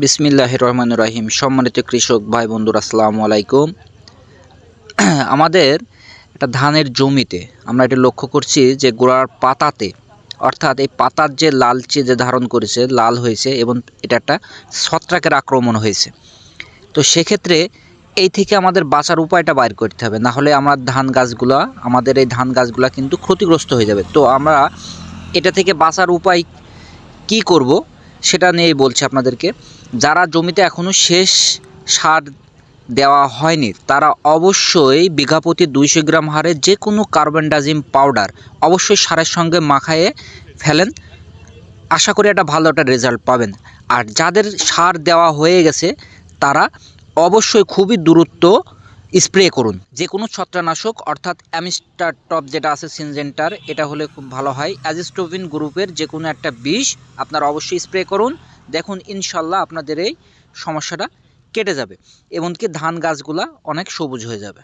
বিসমিল্লাহির রহমানির রহিম। সম্মানিত কৃষক ভাই বন্ধুরা, আসসালামু আলাইকুম। আমাদের একটা ধানের জমিতে আমরা এটা লক্ষ্য করছি যে গোড়ার পাতাতে, অর্থাৎ এই পাতার যে লালচে যে ধারণ করেছে, লাল হয়েছে এবং এটা একটা ছত্রাকের আক্রমণ হয়েছে। তো সেক্ষেত্রে এই থেকে আমাদের বাঁচার উপায়টা বাইর করতে হবে, না হলে আমাদের এই ধান গাছগুলা কিন্তু ক্ষতিগ্রস্ত হয়ে যাবে। তো আমরা এটা থেকে বাঁচার উপায় কি করব সেটা নিয়েই বলছি আপনাদেরকে। যারা জমিতে এখনও শেষ সার দেওয়া হয়নি তারা অবশ্যই বিঘা প্রতি 200 গ্রাম হারে যে কোনো কার্বনডাজিম পাউডার অবশ্যই সারের সঙ্গে মাখায়ে ফেলেন। আশা করি একটা ভালো একটা রেজাল্ট পাবেন। আর যাদের সার দেওয়া হয়ে গেছে তারা অবশ্যই খুবই দ্রুত স্প্রে করুন যে কোনো ছত্রাকনাশক, অর্থাৎ অ্যামিস্টার টপ যেটা আছে সিনজেন্টার, এটা হলে খুব ভালো হয়। অ্যাজিস্টোভিন গ্রুপের যে কোনো একটা বিষ আপনারা অবশ্যই স্প্রে করুন। দেখুন ইনশাল্লাহ আপনাদের এই সমস্যাটা কেটে যাবে, এমনকি ধান গাছগুলা অনেক সবুজ হয়ে যাবে।